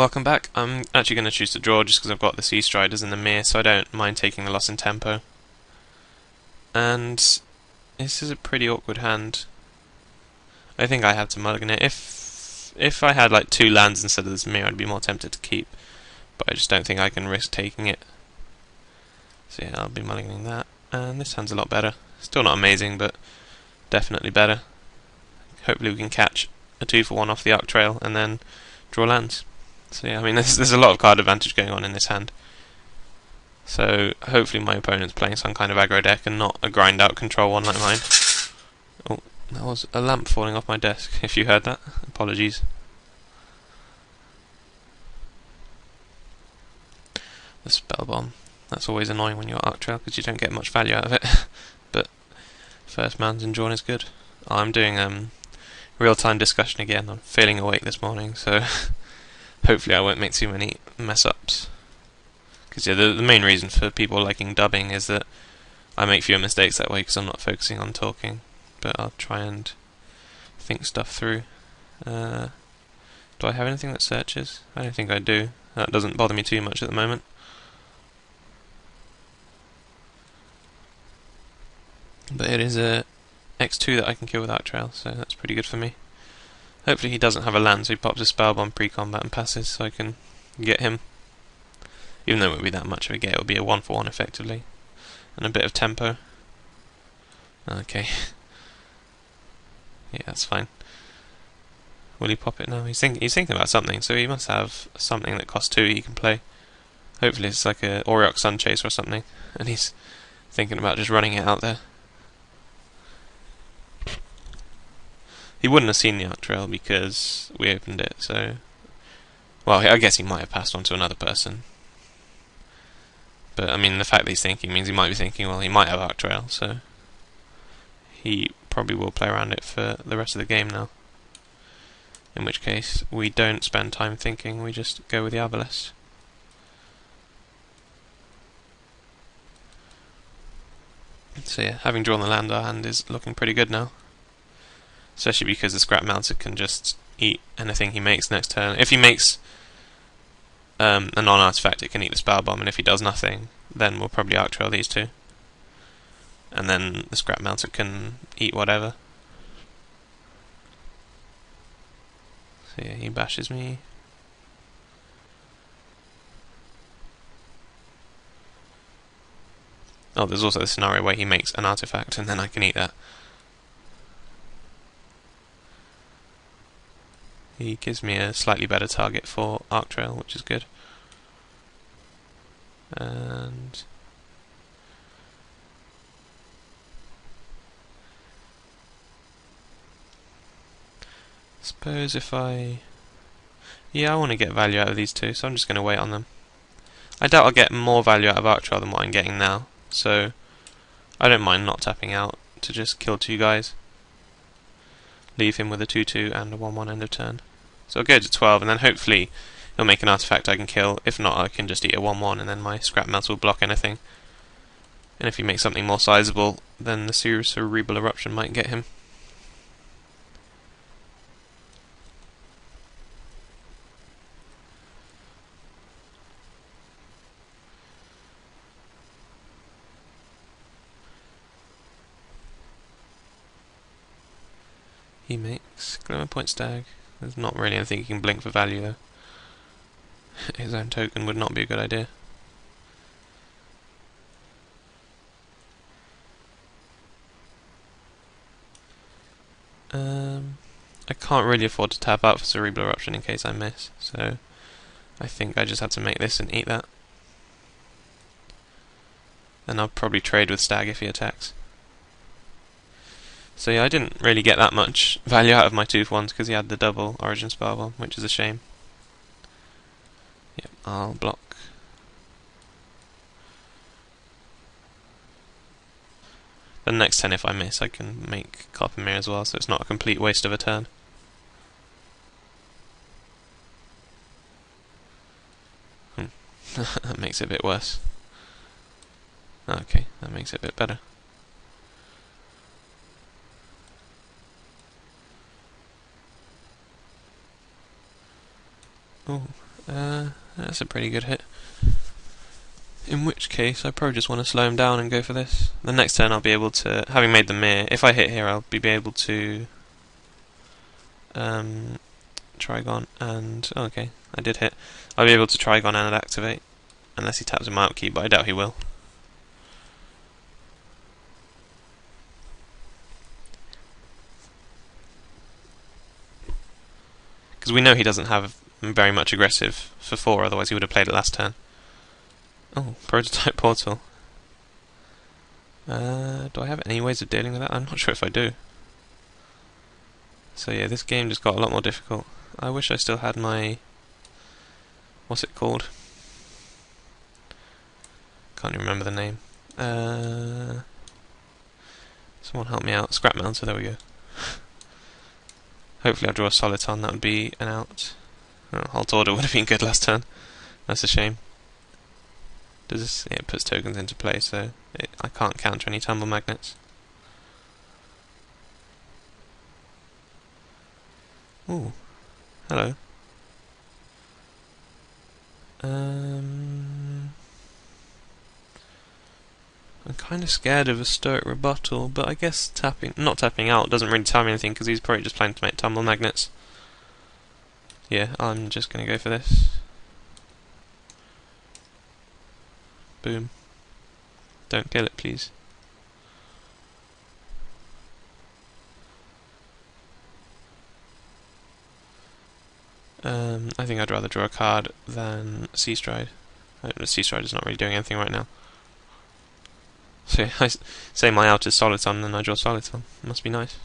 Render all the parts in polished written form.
Welcome back. I'm actually going to choose to draw just because I've got the Sea Striders and the Mir, so I don't mind taking the loss in tempo. And this is a pretty awkward hand. I think I have to mulligan it. If I had like 2 lands instead of this Mir, I'd be more tempted to keep, but I just don't think I can risk taking it. So yeah, I'll be mulliganing that. And this hand's a lot better. Still not amazing, but definitely better. Hopefully we can catch a 2-for-1 off the Arc Trail and then draw lands. So yeah, I mean there's a lot of card advantage going on in this hand. So hopefully my opponent's playing some kind of aggro deck and not a grind out control one like mine. Oh, that was a lamp falling off my desk, if you heard that. Apologies. The Spell Bomb. That's always annoying when you're Arc Trail because you don't get much value out of it. But first man's in drawn is good. Oh, I'm doing real-time discussion again. I'm feeling awake this morning, so hopefully I won't make too many mess-ups. Because yeah, the main reason for people liking dubbing is that I make fewer mistakes that way because I'm not focusing on talking. But I'll try and think stuff through. Do I have anything that searches? I don't think I do. That doesn't bother me too much at the moment. But it is a X2 that I can kill with Arc Trail, so that's pretty good for me. Hopefully he doesn't have a land, so he pops a Spell Bomb pre-combat and passes, so I can get him. Even though it won't be that much of a get, it'll be a 1-for-1 effectively. And a bit of tempo. Okay. Yeah, that's fine. Will he pop it now? He's thinking about something, so he must have something that costs 2 he can play. Hopefully it's like a Aureox Sunchaser or something, and he's thinking about just running it out there. He wouldn't have seen the Arc Trail because we opened it, so... Well, I guess he might have passed on to another person. But, I mean, the fact that he's thinking means he might be thinking, well, he might have Arc Trail, so... He probably will play around it for the rest of the game now. In which case, we don't spend time thinking, we just go with the Arbalest. So yeah, having drawn the land, our hand is looking pretty good now. Especially because the Scrap Mounted can just eat anything he makes next turn. If he makes a non-artifact, it can eat the Spell Bomb, and if he does nothing, then we'll probably Arc Trail these two. And then the Scrap Mounted can eat whatever. So yeah, he bashes me. Oh, there's also the scenario where he makes an artifact, and then I can eat that. He gives me a slightly better target for Arc Trail, which is good. And suppose if I... Yeah, I want to get value out of these two, so I'm just going to wait on them. I doubt I'll get more value out of Arc Trail than what I'm getting now, so I don't mind not tapping out to just kill 2 guys. Leave him with a 2-2 and a 1-1 end of turn. So I'll go to 12, and then hopefully he'll make an artifact I can kill. If not, I can just eat a 1-1, and then my Scrap Mounts will block anything. And if he makes something more sizable, then the Cerebral Eruption might get him. He makes Glimmer Point Stag. There's not really anything he can blink for value though. His own token would not be a good idea. I can't really afford to tap out for Cerebral Eruption in case I miss, so I think I just have to make this and eat that. Then I'll probably trade with Stag if he attacks. So yeah, I didn't really get that much value out of my 2-for-1s because he had the double Origin Spell Bomb, which is a shame. Yep, I'll block. The next 10 if I miss, I can make Copper Mirror as well, so it's not a complete waste of a turn. That makes it a bit worse. Okay, that makes it a bit better. Oh, That's a pretty good hit. In which case, I probably just want to slow him down and go for this. The next turn I'll be able to, having made the mirror, if I hit here I'll be able to Trigon and, oh, okay, I did hit. I'll be able to Trigon and activate, unless he taps a mount key, but I doubt he will. Because we know he doesn't have very much aggressive for 4, otherwise he would have played it last turn. Oh, prototype portal. Do I have any ways of dealing with that? I'm not sure if I do. So yeah, this game just got a lot more difficult. I wish I still had my... what's it called? Can't even remember the name. Someone help me out. Scrap mounter, there we go. Hopefully I'll draw a Soliton, that would be an out. Oh, Halt Order would have been good last turn. That's a shame. Does this... yeah, it puts tokens into play, so I can't counter any tumble magnets. Ooh. Hello. I'm kind of scared of a Stoic Rebuttal, but I guess not tapping out doesn't really tell me anything because he's probably just planning to make tumble magnets. Yeah, I'm just going to go for this. Boom. Don't kill it, please. I think I'd rather draw a card than Sea Stride. Sea Stride is not really doing anything right now. So I say my out is Soliton, then I draw Soliton. Must be nice.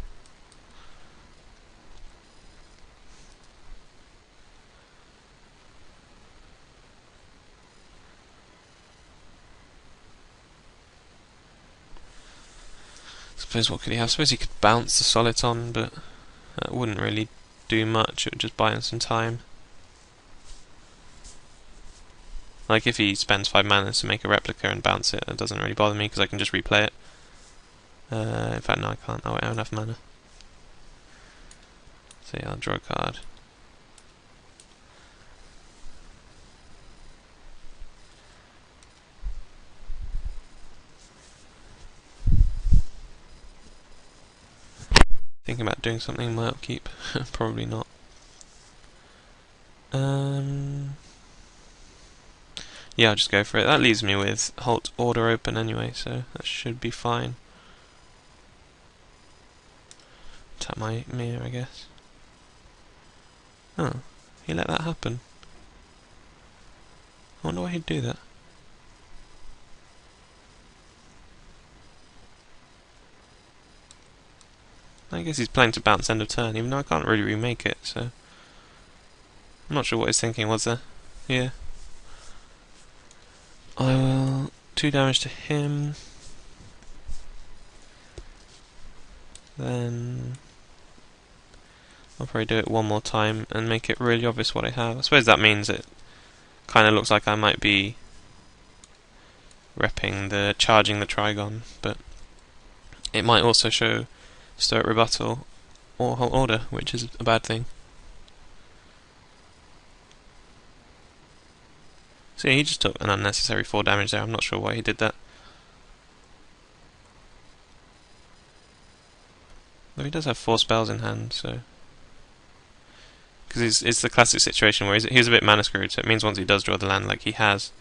Suppose what could he have? Suppose he could bounce the Soliton, but that wouldn't really do much. It would just buy him some time. Like if he spends 5 mana to make a replica and bounce it, it doesn't really bother me because I can just replay it. In fact, no, I can't. I won't have enough mana. So yeah, I'll draw a card. Thinking about doing something in my upkeep. Probably not. Yeah, I'll just go for it. That leaves me with Halt Order open anyway, so that should be fine. Tap my mirror, I guess. Oh, he let that happen. I wonder why he'd do that. I guess he's planning to bounce end of turn, even though I can't really remake it, so... I'm not sure what his thinking was there. Yeah. I will 2 damage to him. Then I'll probably do it one more time and make it really obvious what I have. I suppose that means it kind of looks like I might be repping the charging the Trigon, but it might also show Stoic Rebuttal or Halt Order, which is a bad thing. So yeah, he just took an unnecessary 4 damage there. I'm not sure why he did that. Though he does have 4 spells in hand, so... because it's the classic situation where he's a bit mana screwed, so it means once he does draw the land like he has,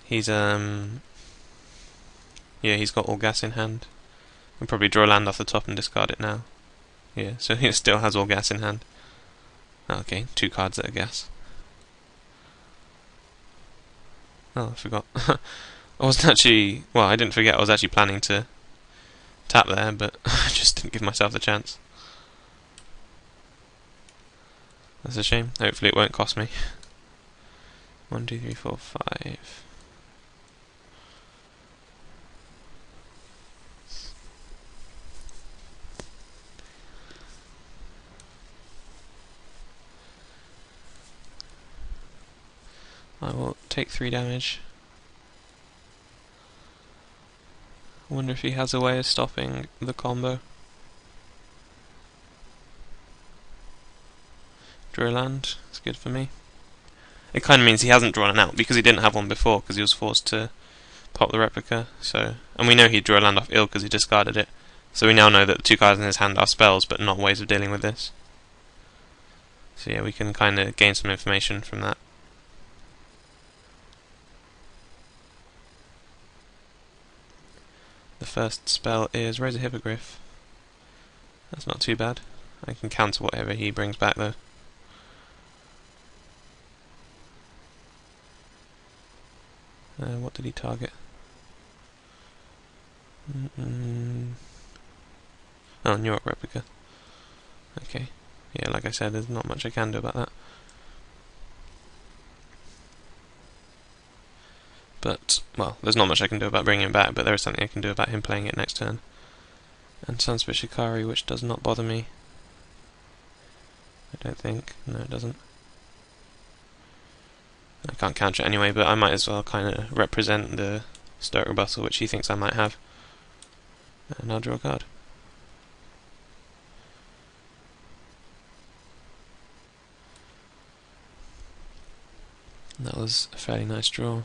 he's yeah, he's got all gas in hand. He'll probably draw land off the top and discard it now. Yeah, so he still has all gas in hand. Oh, okay, 2 cards that are gas. Oh, I forgot. I wasn't actually... well, I didn't forget, I was actually planning to tap there, but I just didn't give myself the chance. That's a shame. Hopefully it won't cost me. 1, 2, 3, 4, 5. I will take 3 damage. I wonder if he has a way of stopping the combo. Draw land, it's good for me. it kind of means he hasn't drawn an out, because he didn't have one before, because he was forced to pop the replica. So, and we know he drew a land off ill because he discarded it. So we now know that the 2 cards in his hand are spells, but not ways of dealing with this. So yeah, we can kind of gain some information from that. The first spell is Raise a Hippogriff. That's not too bad. I can counter whatever he brings back though. What did he target? Oh, New York replica. Okay. Yeah, like I said, there's not much I can do about that. But, well, there's not much I can do about bringing him back, but there is something I can do about him playing it next turn. And Sunspit Shikari, which does not bother me. I don't think. No, it doesn't. I can't counter it anyway, but I might as well kind of represent the Stoic Rebuttal, which he thinks I might have. And I'll draw a card. That was a fairly nice draw.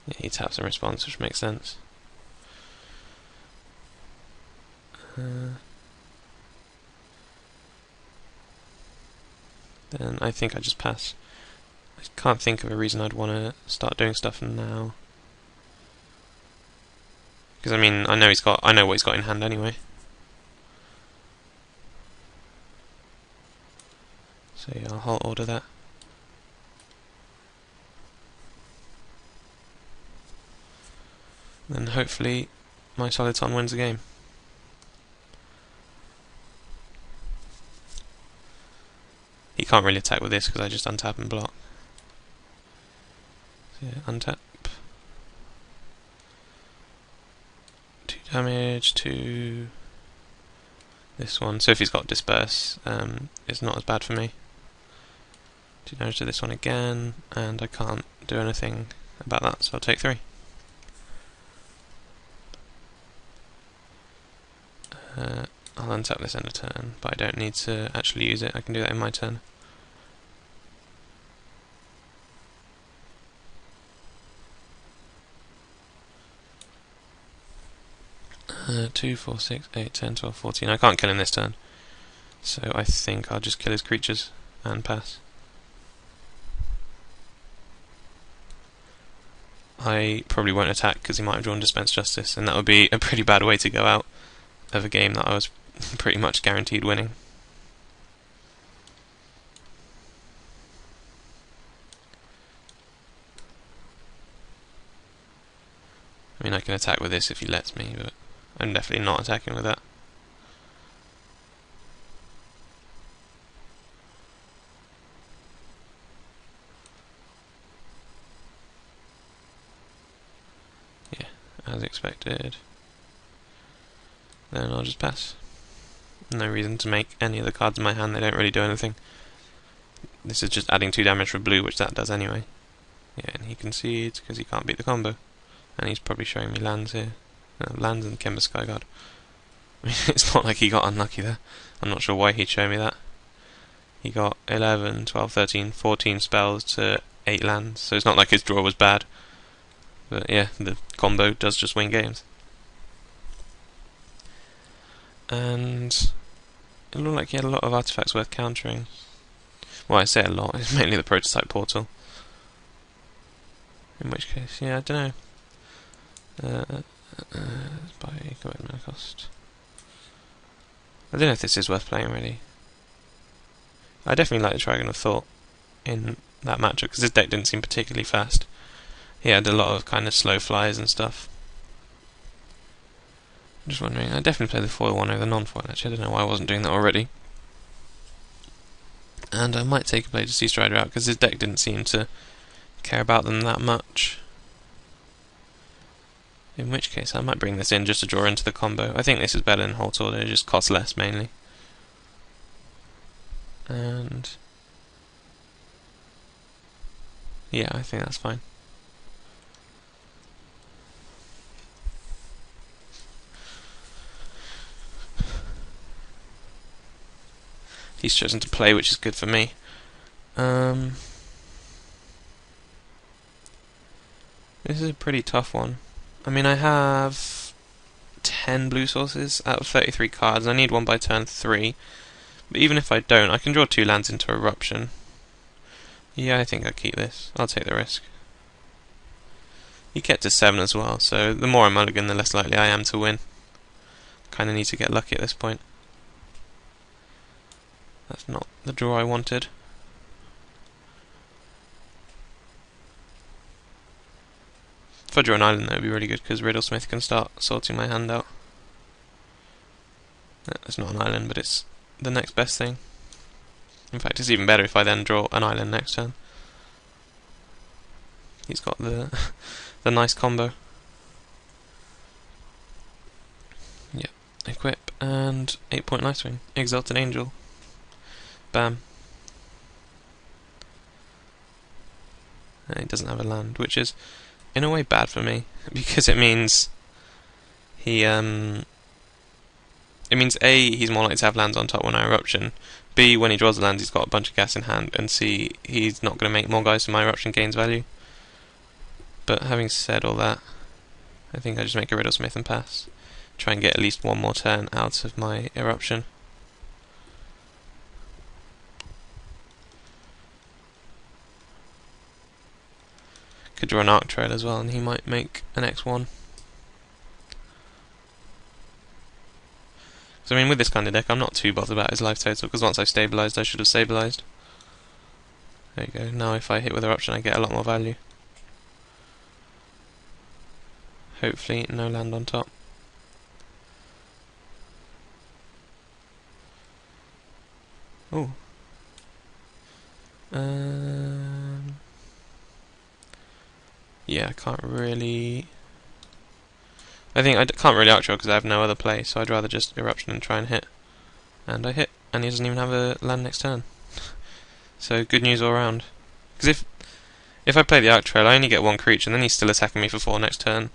Yeah, he taps in response, which makes sense. Then I think I just pass. I can't think of a reason I'd want to start doing stuff now. Because I mean, I know what he's got in hand anyway. So yeah, I'll halt order that. Then hopefully my Soliton wins the game. He can't really attack with this because I just untap and block. So yeah, untap. 2 damage to this one. So if he's got Disperse, it's not as bad for me. 2 damage to this one again, and I can't do anything about that, so I'll take 3. I'll untap this end of turn, but I don't need to actually use it. I can do that in my turn. Uh, 2, 4, 6, 8, 10, 12, 14. I can't kill him this turn, so I think I'll just kill his creatures and pass. I probably won't attack because he might have drawn Dispense Justice, and that would be a pretty bad way to go out of a game that I was pretty much guaranteed winning. I mean, I can attack with this if he lets me, but I'm definitely not attacking with that. Yeah, as expected. Then I'll just pass. No reason to make any of the cards in my hand, they don't really do anything. This is just adding 2 damage for blue, which that does anyway. Yeah, and he concedes because he can't beat the combo. And he's probably showing me lands here. Lands and Kemba Skyguard. I mean, it's not like he got unlucky there. I'm not sure why he'd show me that. He got 11, 12, 13, 14 spells to 8 lands, so it's not like his draw was bad. But yeah, the combo does just win games. And it looked like he had a lot of artifacts worth countering. Well, I say a lot, it's mainly the prototype portal. In which case, yeah, I don't know. By command mana cost. I don't know if this is worth playing really. I definitely like the Dragon of Thought in that matchup because his deck didn't seem particularly fast. He had a lot of kind of slow flies and stuff. I'm just wondering, I definitely play the foil one over the non-foil actually, I don't know why I wasn't doing that already. And I might take a Blade of Sea Strider out because his deck didn't seem to care about them that much. In which case I might bring this in just to draw into the combo. I think this is better than Halt Order, it just costs less mainly. And yeah, I think that's fine. he's chosen to play, which is good for me. This is a pretty tough one. I mean, I have 10 blue sources out of 33 cards. I need one by turn 3. But even if I don't, I can draw 2 lands into Eruption. Yeah, I think I'll keep this. I'll take the risk. He kept to 7 as well, so the more I mulligan, the less likely I am to win. Kinda need to get lucky at this point. That's not the draw I wanted. If I draw an island, that would be really good, because Riddlesmith can start sorting my hand out. It's not an island, but it's the next best thing. In fact, it's even better if I then draw an island next turn. He's got the the nice combo. Yep, equip, and 8-point Lifeswing. Exalted Angel. Bam. And he doesn't have a land, which is in a way bad for me, because it means he it means A, he's more likely to have lands on top when I Eruption, B, when he draws the lands he's got a bunch of gas in hand, and C, he's not going to make more guys so my Eruption gains value. But having said all that, I think I just make a Riddlesmith and pass. Try and get at least one more turn out of my Eruption. Could draw an Arc Trail as well, and he might make an X1. So I mean, with this kind of deck, I'm not too bothered about his life total, because once I've stabilised, I should have stabilised. There you go. Now if I hit with Eruption, I get a lot more value. Hopefully, no land on top. Oh. Yeah, I can't really... I think I can't really Arc Trail because I have no other play, so I'd rather just Eruption and try and hit. And I hit, and he doesn't even have a land next turn. So good news all around. Because if I play the Arc Trail, I only get one creature, and then he's still attacking me for 4 next turn,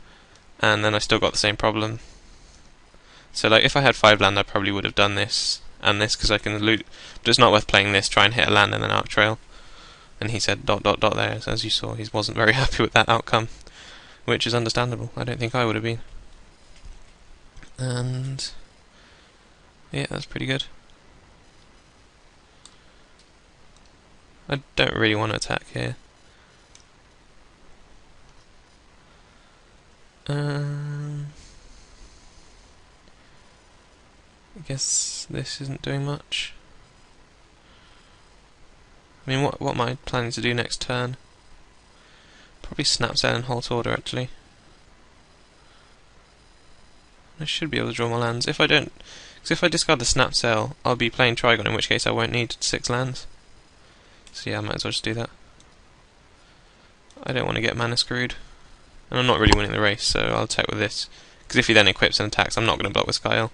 and then I still got the same problem. So like, if I had 5 land, I probably would have done this and this, because I can loot. But it's not worth playing this, try and hit a land and then Arc Trail. And he said ... there, as you saw, he wasn't very happy with that outcome, which is understandable. I don't think I would have been. And yeah, that's pretty good. I don't really want to attack here. I guess this isn't doing much. I mean, what am I planning to do next turn? Probably Snap Sale and Halt Order, actually. I should be able to draw more lands. If I don't... because if I discard the Snap Sale, I'll be playing Trigon, in which case I won't need 6 lands. So yeah, I might as well just do that. I don't want to get mana screwed. And I'm not really winning the race, so I'll attack with this. Because if he then equips and attacks, I'm not going to block with Skyel.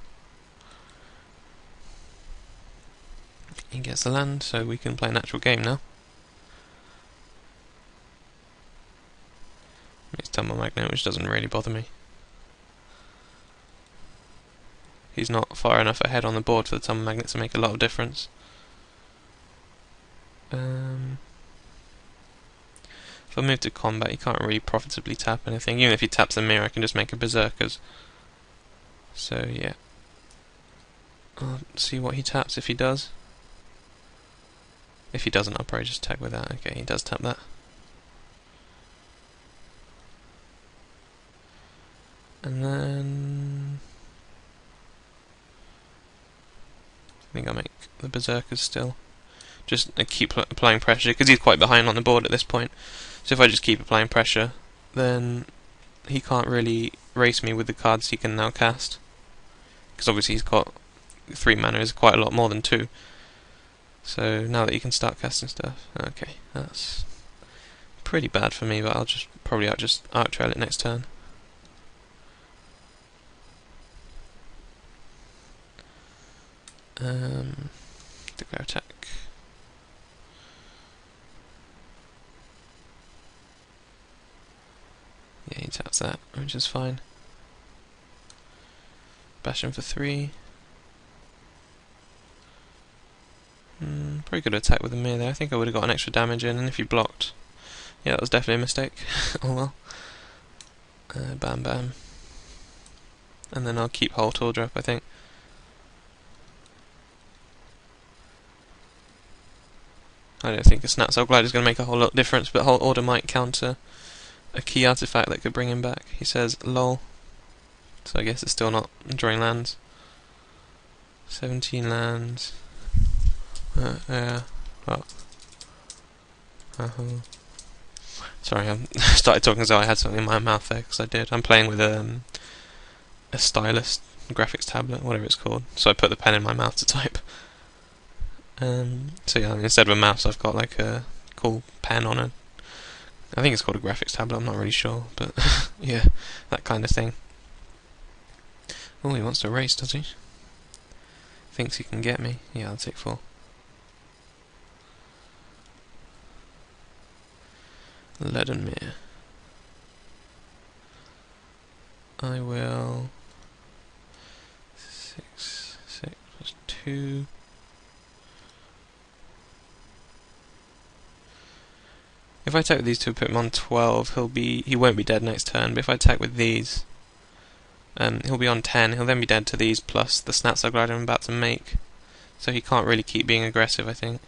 He gets the land, so we can play an actual game now. It's Tumble Magnet, which doesn't really bother me. He's not far enough ahead on the board for the Tumble Magnet to make a lot of difference. If I move to combat, he can't really profitably tap anything. Even if he taps the mirror, I can just make a Berserkers. So yeah. I'll see what he taps if he does. If he doesn't, I'll probably just attack with that. Okay, he does tap that. And then... I think I'll make the Berserkers still. Just keep applying pressure, because he's quite behind on the board at this point. So if I just keep applying pressure, then he can't really race me with the cards he can now cast. Because obviously he's got 3 mana is quite a lot more than 2. So now that he can start casting stuff, okay, that's pretty bad for me, but I'll just probably just Arc Trail it next turn. Declare attack. Yeah, he taps that, which is fine. Bash him for 3. Probably could have attacked with the Mir there. I think I would have got an extra damage in, and if you blocked... Yeah, that was definitely a mistake. Oh well. Bam bam. And then I'll keep Halt Order up, I think. I don't think a Snap Cell Glider is going to make a whole lot of difference, but Halt Order might counter a key artifact that could bring him back. He says, lol. So I guess it's still not drawing lands. 17 lands. Yeah. Well. Sorry, I started talking as though I had something in my mouth there, because I did. I'm playing with a stylus, graphics tablet, whatever it's called. So I put the pen in my mouth to type. So yeah, instead of a mouse, I've got like a cool pen on it. I think it's called a graphics tablet, I'm not really sure, but yeah, that kind of thing. Oh, he wants to race, does he? Thinks he can get me. Yeah, I'll take 4. Leadenmere. I will... 6 plus 2... If I attack with these two, put him on 12, he won't be dead next turn, but if I attack with these, he'll be on 10, he'll then be dead to these, plus the Snap Cell Glider I'm about to make, so he can't really keep being aggressive, I think.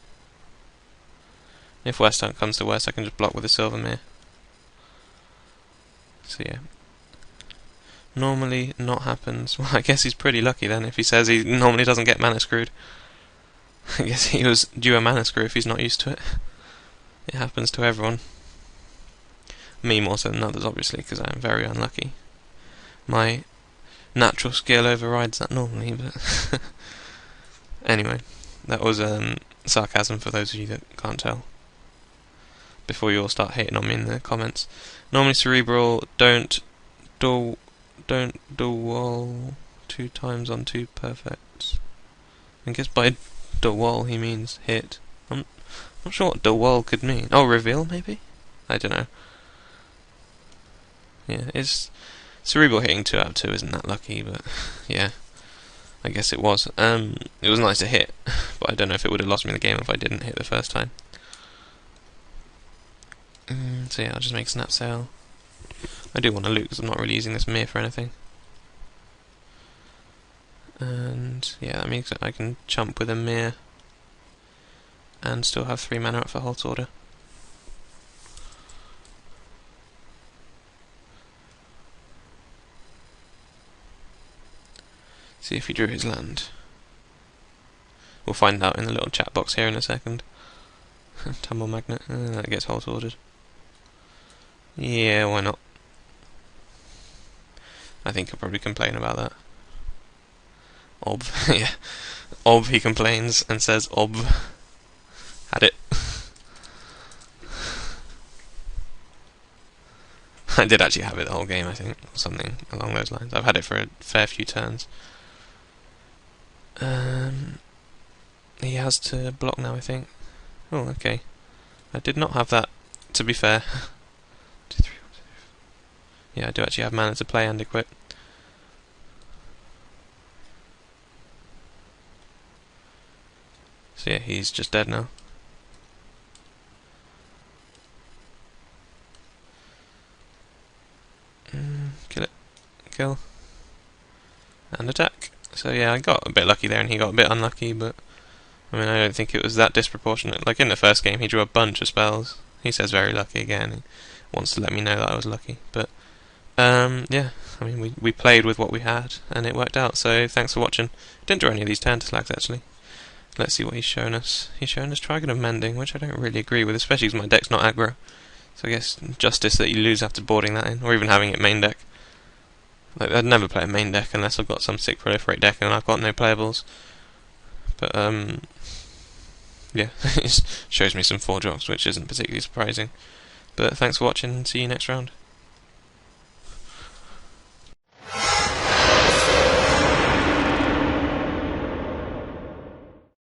If worst comes to worst, I can just block with a Silvermere. So yeah. Normally not happens. Well, I guess he's pretty lucky then, if he says he normally doesn't get mana screwed. I guess he was due a mana screw if he's not used to it. It happens to everyone. Me more so than others, obviously, because I am very unlucky. My natural skill overrides that normally, but... Anyway, that was sarcasm for those of you that can't tell. Before you all start hating on me in the comments. Normally Cerebral, don't dual 2 times on 2 perfects. I guess by dual he means hit. I'm not sure what dual could mean. Oh, reveal maybe? I don't know. Yeah, it's Cerebral hitting 2 out of 2 isn't that lucky, but yeah, I guess it was. It was nice to hit, but I don't know if it would have lost me the game if I didn't hit the first time. So yeah, I'll just make Snap Cell. I do want to loot because I'm not really using this Mir for anything. And yeah, that means that I can chump with a Mir and still have 3 mana up for Halt Order. See if he drew his land. We'll find out in the little chat box here in a second. Tumble Magnet, that gets Halt Ordered. Yeah, why not? I think he'll probably complain about that. Ob, yeah. Ob, he complains and says ob. Had it. I did actually have it the whole game, I think, or something along those lines. I've had it for a fair few turns. He has to block now, I think. Oh, okay. I did not have that, to be fair. 2, 3, 1, 2, 3. Yeah, I do actually have mana to play and equip. So yeah, he's just dead now. Kill it. Kill. And attack. So yeah, I got a bit lucky there and he got a bit unlucky, but I mean, I don't think it was that disproportionate. Like in the first game, he drew a bunch of spells. He says very lucky again. He wants to let me know that I was lucky. But yeah, I mean, we played with what we had and it worked out. So thanks for watching. Didn't draw any of these turn to slacks actually. Let's see what he's shown us. He's shown us Trigon of Mending, which I don't really agree with, especially because my deck's not aggro. So I guess justice that you lose after boarding that in, or even having it main deck. Like, I'd never play a main deck unless I've got some sick proliferate deck and I've got no playables. But yeah, it shows me some 4-drops, which isn't particularly surprising. But thanks for watching and see you next round.